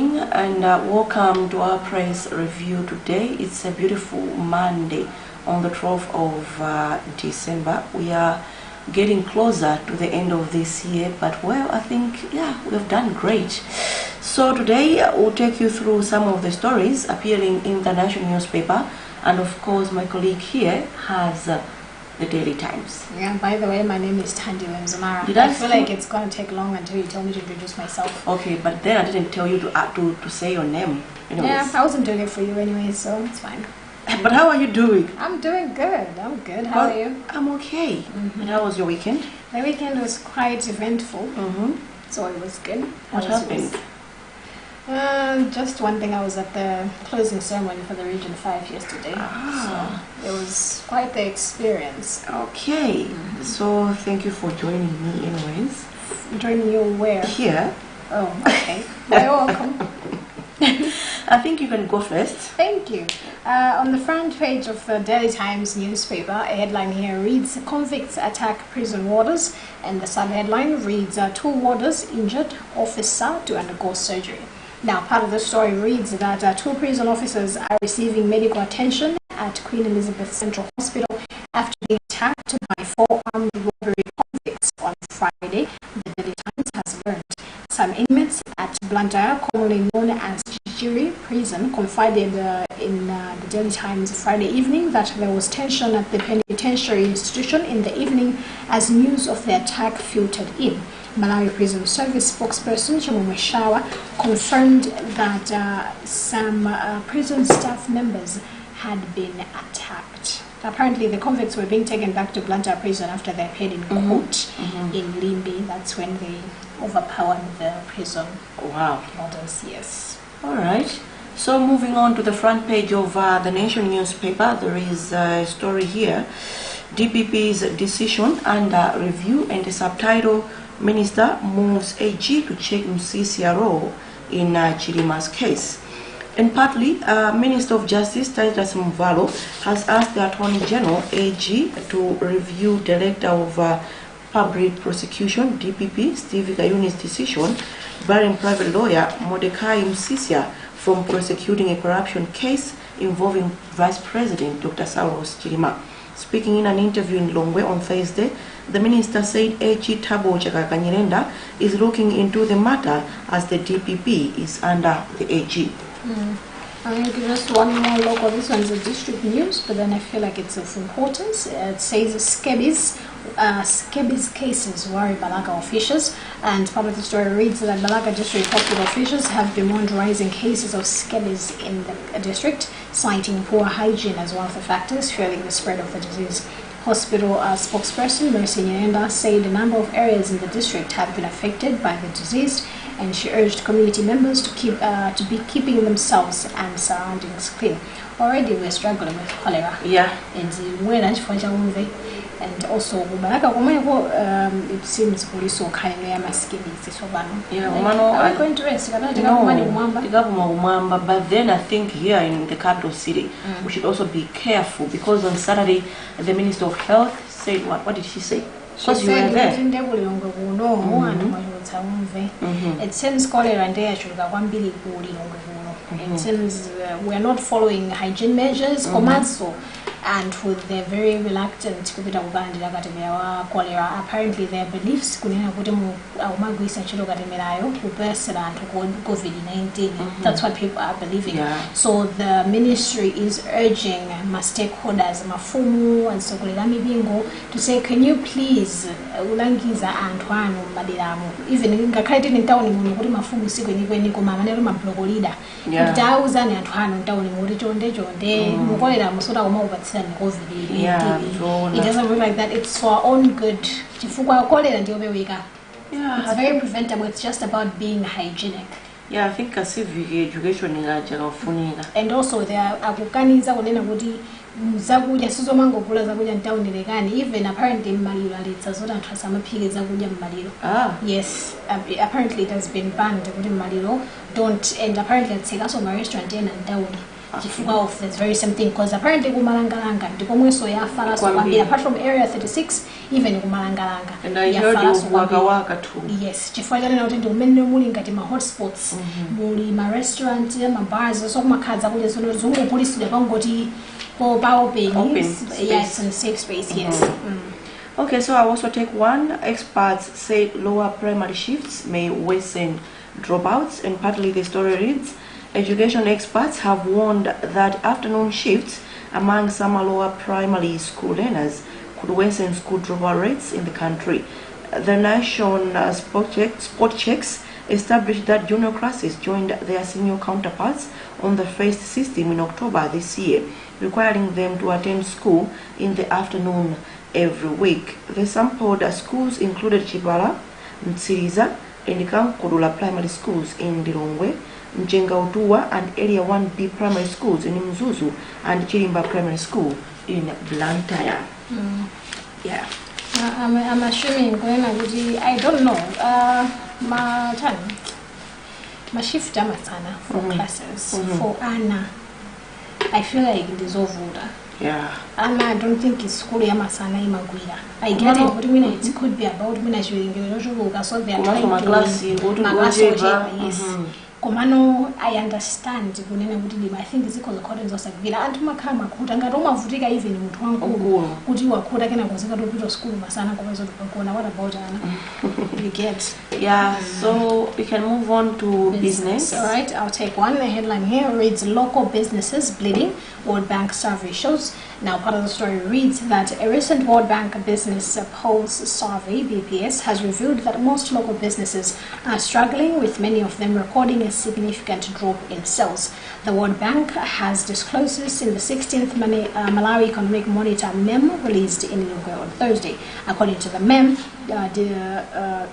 evening and welcome to our press review today. It's a beautiful Monday on the 12th of December. We are getting closer to the end of this year, but well, I think, yeah, we've done great. So today we'll take you through some of the stories appearing in the national newspaper, and of course my colleague here has the Daily Times. Yeah, by the way, my name is Thandile Mzamara. I feel like it's going to take long until you tell me to introduce myself. Okay, but then I didn't tell you to say your name. Anyways. Yeah, I wasn't doing it for you anyway, so it's fine. But how are you doing? I'm doing good. I'm good. How are you? I'm okay. And how was your weekend? My weekend was quite eventful, so it was good. What happened? Just one thing, I was at the closing ceremony for the Region 5 yesterday. So it was quite the experience. Okay. So thank you for joining me anyways. Joining you where? Here. Oh, okay. You're welcome. I think you can go first. Thank you. On the front page of the Daily Times newspaper, a headline here reads, "Convicts attack prison warders," and the sub-headline reads, "Two warders injured, officer to undergo surgery." Now, part of the story reads that two prison officers are receiving medical attention at Queen Elizabeth Central Hospital after being attacked by four armed robbery convicts on Friday. The Daily Times has learned some inmates at Luntha, commonly known as Chichiri Prison, confided in the Daily Times Friday evening that there was tension at the penitentiary institution in the evening as news of the attack filtered in. Malawi Prison Service spokesperson Chimumwe Shawa confirmed that some prison staff members had been attacked. Apparently, the convicts were being taken back to Luntha Prison after they appeared in court in Limbi. That's when they overpowered the prison warders. Yes. All right. So moving on to the front page of the Nation newspaper, there is a story here: DPP's decision under review, and the subtitle: Minister moves AG to check CCRO in Chilima's case. And partly, Minister of Justice Titus Mvalo has asked the Attorney General AG to review Director of Public Prosecution DPP Steve Gayuni's decision barring private lawyer Mordecai Msisia from prosecuting a corruption case involving Vice President Dr. Saulos Chilima. Speaking in an interview in Longwe on Thursday, the minister said AG Thabo Chakakanyirenda is looking into the matter as the DPP is under the AG. I'll give just one more local. This one's a district news, but then I feel like it's of importance. It says scabies cases worry Balaga officials, and part of the story reads that Balaga district hospital officials have been warned rising cases of scabies in the district, citing poor hygiene as one of the factors fueling the spread of the disease. Hospital spokesperson Mercy Nyenda said a number of areas in the district have been affected by the disease, and she urged community members to be keeping themselves and surroundings clean. Already we're struggling with cholera. Yeah. And also, it seems police are kind of scabies. Are we going to rest? No, but then I think here in the capital city, we should also be careful, because on Saturday, the Minister of Health said what? What did she say? Because you were there. It seems cholera and there should have 1 billion. It seems we are not following hygiene measures, and with the very reluctant cholera, apparently their beliefs COVID-19. That's what people are believing. Yeah. So the ministry is urging my stakeholders, Mafumu and Sokolami Bingo, to say, can you please ulangiza Antoine Madiramu, even in town in Mafumu Sigo Mama Blogolida. Thousand Antoine down in Morijonde, it doesn't work like that. It's for our own good. Yeah, it's very preventable. It's just about being hygienic. Yeah, I think civic education is. And also there are zakuja sizomango kula zakuja ntawuni lekani, even apparently malilo alitsa zona twasama phike zakuja malilo. Yes, apparently it has been banned kuti malilo don't, and apparently it's also my restaurant in ntawuni chifukwa of this very same thing, because apparently kumalangalanga ndipo mweso yafa so apart from area 36 even kumalangalanga. And I heard you waka too. Yes, chifukwa chani nauti ndi umene muli ngati ma hotspots, muli ma restaurant, ma bars, so kumakhaza kuti zono zungopulisidwa pangoti pa open, yes, and safe space, yes. Okay, so I also take one. Experts say lower primary shifts may worsen dropouts, and partly the story reads, education experts have warned that afternoon shifts among some lower primary school learners could worsen school dropout rates in the country. The Nation Spot Checks established that junior classes joined their senior counterparts on the first system in October this year, requiring them to attend school in the afternoon every week. The sampled schools included Chibala, Mtsiriza, and Kankurula primary schools in Lilongwe, Mjenga Utua and Area 1B primary schools in Mzuzu, and Chirimba primary school in Luntha. Yeah. I'm assuming I don't know. My shift for classes for Anna. I feel like it is over. Yeah. And I don't think it's school yamasana imagwira. I get it, but it could be about when I should so they are trying to yes. Komano, I understand I think it's equal accordance of Villa and Makama could and Roma Vudiga even with one could you could again was a school Masana what about Anna? You get. Yeah, so we can move on to business. Alright, I'll take one. The headline here reads local businesses bleeding, World Bank survey shows. Now part of the story reads that a recent World Bank Business Pulse survey, BPS, has revealed that most local businesses are struggling, with many of them recording a significant drop in sales. The World Bank has disclosed this in the 16th Malawi Economic Monitor memo released in Lilongwe on Thursday. According to the memo,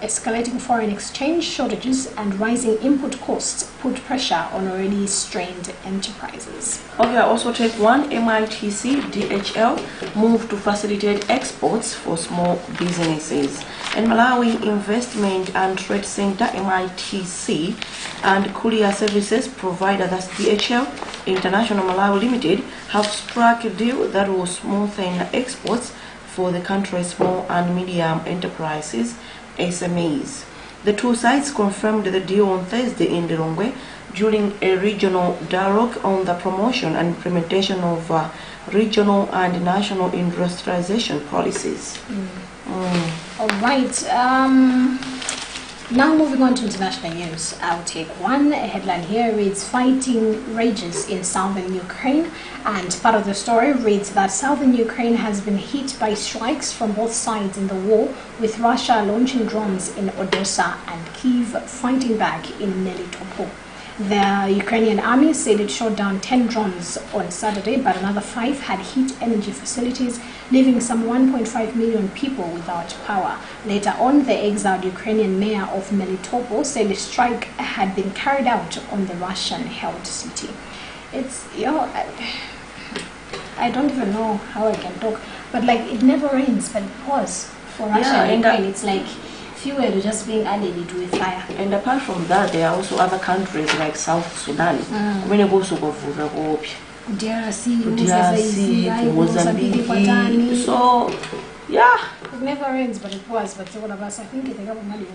escalating foreign exchange shortages and rising input costs put pressure on already strained enterprises. Okay, I also take one. MITC DHL moved to facilitate exports for small businesses. And Malawi Investment and Trade Center MITC and courier services provider, that's DHL International Malawi Limited, have struck a deal that will smoothen exports for the country's small and medium enterprises, SMEs. The two sides confirmed the deal on Thursday in Lilongwe during a regional dialogue on the promotion and implementation of regional and national industrialization policies. All right. Now moving on to international news, I'll take one. A headline here reads fighting rages in southern Ukraine, and part of the story reads that southern Ukraine has been hit by strikes from both sides in the war, with Russia launching drones in Odessa and Kyiv fighting back in Melitopol. The Ukrainian army said it shot down 10 drones on Saturday, but another 5 had hit energy facilities, leaving some 1.5 million people without power. Later on, the exiled Ukrainian mayor of Melitopol said a strike had been carried out on the Russian-held city. It's, I don't even know how I can talk, but like it never rains, but it pours for Russia and Ukraine. It's like fuel just being added with fire. And apart from that, there are also other countries like South Sudan. DRC, Mozambique. So, yeah. It never rains, but it pours. But all of us, I think they have money.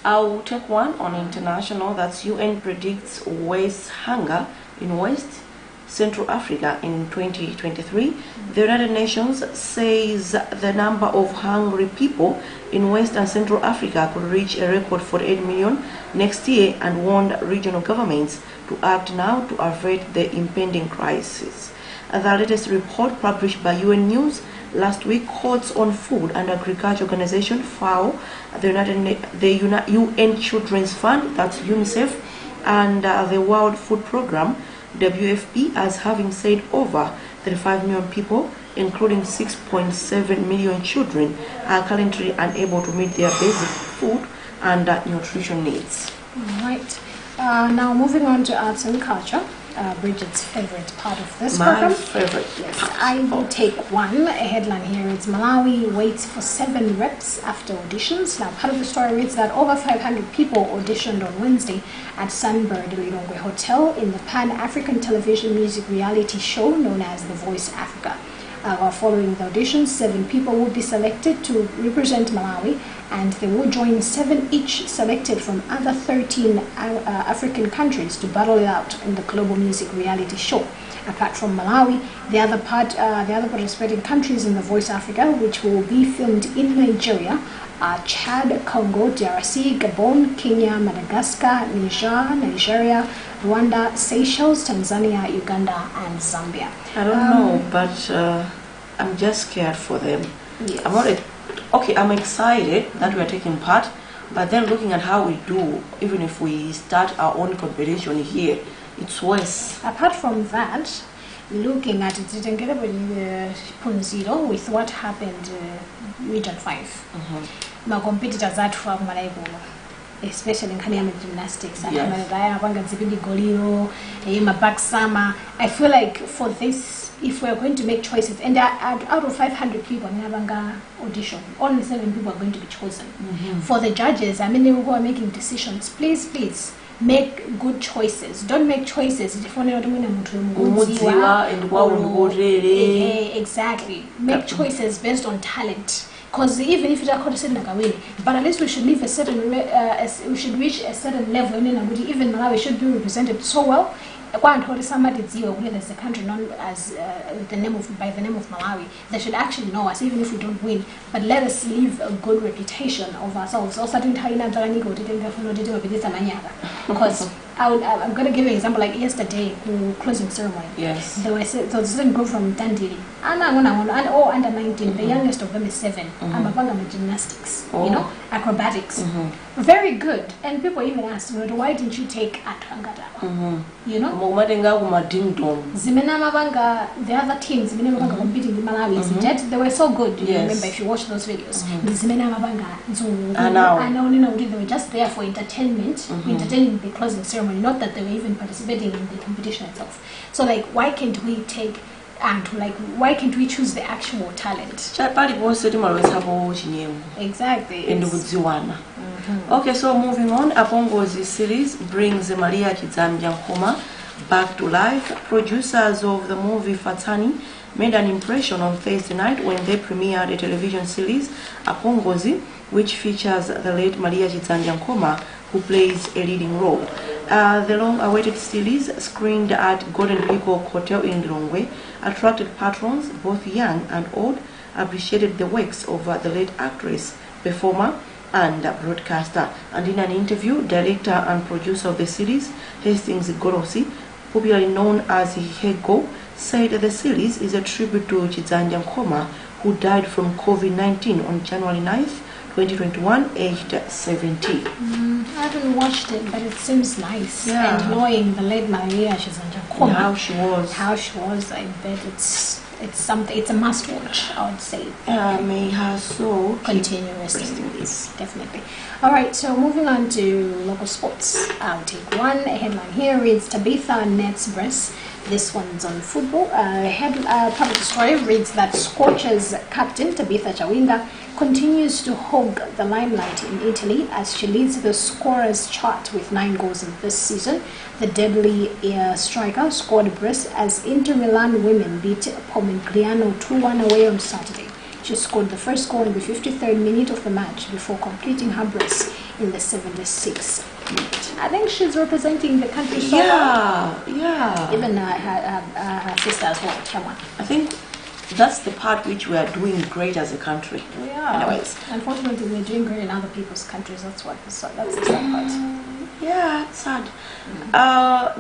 I'll take one on international. That's UN predicts worse hunger in West Central Africa in 2023. The United Nations says the number of hungry people in West and Central Africa could reach a record 48 million next year, and warned regional governments to act now to avert the impending crisis. The latest report published by UN News last week calls on Food and Agriculture Organization FAO, the UN Children's Fund, that's UNICEF, and the World Food Programme, WFP, as having said over 35 million people, including 6.7 million children, are currently unable to meet their basic food and nutrition needs. Right. Now moving on to arts and culture. Bridget's favorite part of this program. My favorite. Yes, I will take one. A headline here reads Malawi waits for 7 reps after auditions. Now, part of the story reads that over 500 people auditioned on Wednesday at Sunbird Lilongwe Hotel in the Pan-African television music reality show known as The Voice Africa. Following the auditions, 7 people will be selected to represent Malawi, and they will join 7 each selected from other 13 African countries to battle it out in the global music reality show. Apart from Malawi, the other participating countries in The Voice Africa, which will be filmed in Nigeria, are Chad, Congo, DRC, Gabon, Kenya, Madagascar, Nigeria, Rwanda, Seychelles, Tanzania, Uganda, and Zambia. I don't know, but I'm just scared for them. Yes. I'm excited that we are taking part, but then looking at how we do, even if we start our own competition here, it's worse. Apart from that, looking at it, with what happened Region 5. My competitors are from Malawi, especially in Kenya gymnastics. Yes. I feel like for this, if we're going to make choices, and out of 500 people in Abanga audition, only 7 people are going to be chosen. For the judges, I mean, who are making decisions, please make good choices. Don't make choices exactly. Make choices based on talent. Because even if you are considered, but at least we should leave a certain we should reach a certain level. Even Malawi should be represented so well. Somebody there's a country known as by the name of Malawi. They should actually know us, even if we don't win. But let us leave a good reputation of ourselves. Because I'm going to give you an example. Like yesterday, closing ceremony. Yes. There was a certain group from Dandiri, and all under 19. The youngest of them is 7. I'm a gymnastics, acrobatics. Very good. And people even asked, why didn't you take Atwangata? Zimena Mabanga, the other teams, competing in Malawi, they were so good. You remember if you watch those videos. Zimena Mabanga, they were just there for entertainment, entertaining the closing ceremony, not that they were even participating in the competition itself. So, why can't we take why can't we choose the actual talent? Exactly. Okay, so moving on, Apongozi series brings Maria Chizambia back to life. Producers of the movie Fatani made an impression on Thursday night when they premiered a television series, Apongozi, which features the late Maria Chizambia, who plays a leading role. The long-awaited series, screened at Golden Peacock Hotel in Lilongwe, attracted patrons, both young and old, appreciated the works of the late actress, performer, and broadcaster. And in an interview, director and producer of the series, Hastings Gorosi, popularly known as Hego, said the series is a tribute to Chizambia Nkoma, who died from COVID-19 on January 9th, 2021, aged 70. I haven't watched it, but it seems nice. Yeah. And knowing the late Maria Chizambia Nkoma, how she was, I bet it's something. It's a must-watch, I would say. May her soul continue resting. Definitely. All right. So moving on to local sports. I'll take one. A headline here reads Tabitha nets breast. This one's on football. Part of the story reads that Scorchers captain Tabitha Chawinga continues to hog the limelight in Italy as she leads the scorers chart with 9 goals in this season. The deadly striker scored a brace as Inter Milan women beat Pomigliano 2-1 away on Saturday. She scored the first goal in the 53rd minute of the match before completing her brace in the 76th minute. I think she's representing the country so well. Yeah. Even her sister as well, Chama. I think that's the part which we are doing great as a country. Yeah. Anyways. Unfortunately, we're doing great in other people's countries. That's the sad part. Yeah, it's sad.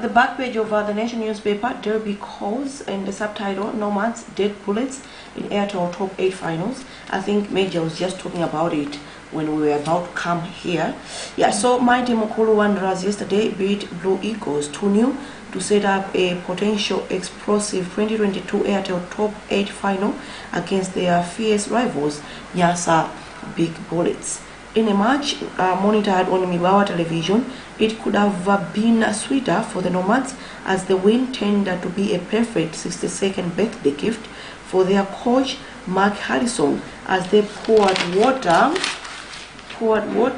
The back page of the Nation newspaper, Derby calls, and the subtitle, Nomads, Dead Bullets in Airtel Top 8 Finals. I think Major was just talking about it when we were about to come here. Yeah, so Mighty Mukulu Wanderers yesterday beat Blue Eagles 2-0 to set up a potential explosive 2022 Airtel Top 8 final against their fierce rivals, Nyasa Big Bullets. In a match monitored on Mibawa television, it could have been sweeter for the Nomads as the win turned out to be a perfect 62nd birthday gift for their coach Mark Harrison as they poured water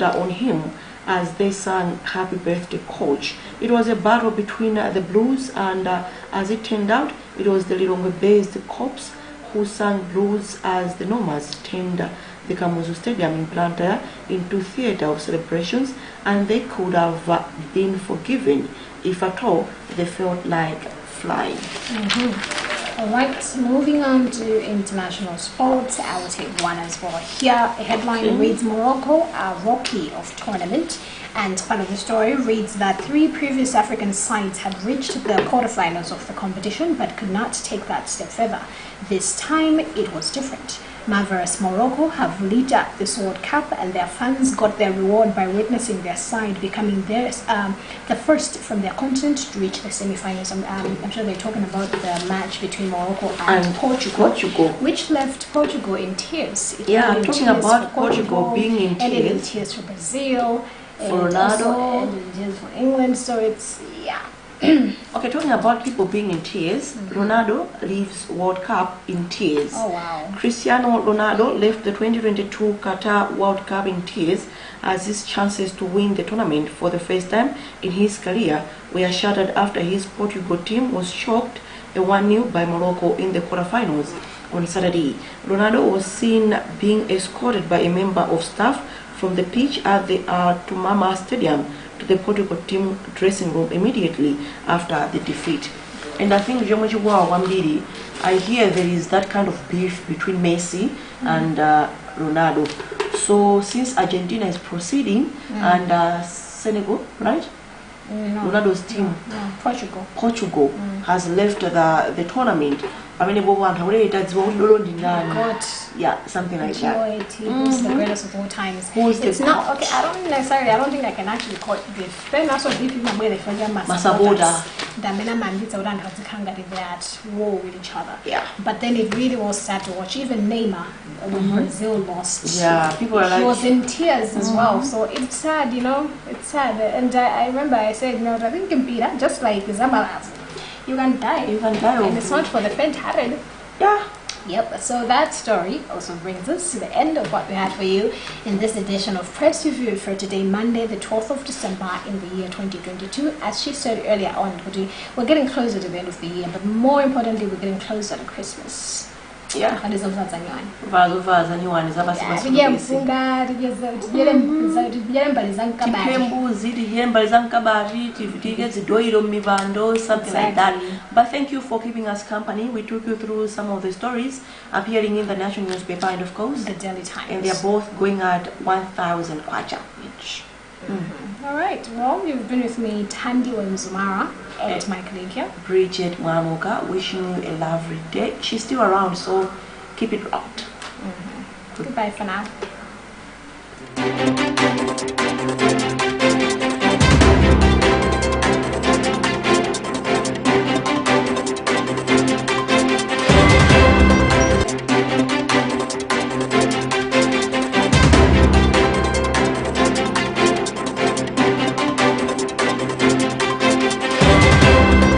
on him as they sang Happy Birthday Coach. It was a battle between the Blues and as it turned out, it was the Lilongwe-based Cops who sang blues as the Nomas turned the Kamuzu Stadium in Luntha into theatre of celebrations, and they could have been forgiven if at all they felt like flying. All right, moving on to international sports, I will take one as well. Here, a headline reads Morocco are rocky of tournament, and part of the story reads that 3 previous African sides had reached the quarterfinals of the competition but could not take that step further. This time, it was different. Marvelous Morocco have lit up this World Cup, and their fans got their reward by witnessing their side becoming the first from their continent to reach the semi-finals. I'm sure they're talking about the match between Morocco and Portugal, which left Portugal in tears. Talking about Portugal being in tears. Ended in tears for Brazil, for Ronaldo, and in tears for England. So it's Okay, talking about people being in tears, Ronaldo leaves World Cup in tears. Oh wow. Cristiano Ronaldo left the 2022 Qatar World Cup in tears as his chances to win the tournament for the first time in his career were shattered after his Portugal team was choked 1-0 by Morocco in the quarterfinals on Saturday. Ronaldo was seen being escorted by a member of staff from the pitch at the Tumama Stadium to the Portugal team dressing room immediately after the defeat. And I think I hear there is that kind of beef between Messi and Ronaldo. So since Argentina is proceeding and Senegal, right? No, Ronaldo's team, Portugal has left the tournament. I mean, God. Yeah, something like that. Who's the greatest of all times? It's not okay. I don't think I can actually call it beef. Then also if you where they forget Masaboda. Damena Mandita would have to come at war with each other. Yeah. But then it really was sad to watch. Even Neymar, when Brazil lost, people are he was in tears as well. So it's sad, it's sad. And I remember I said, I think Kempira, just like Zamalas, you can die. And it's not for the faint-hearted. Yeah. Yep, so that story also brings us to the end of what we had for you in this edition of Press Review for today, Monday, the 12th of December in the year 2022. As she said earlier on, we're getting closer to the end of the year, but more importantly, we're getting closer to Christmas. Yeah. And it's also anyone. Something like that. But thank you for keeping us company. We took you through some of the stories appearing in the national newspaper and of course the Daily Times. And they're both going at 1,000 kwacha each. All right, well, you've been with me, Tandy Wemzumara, and my colleague here, Bridget Mwamoka, wishing you a lovely day. She's still around, so keep it out. Goodbye for now.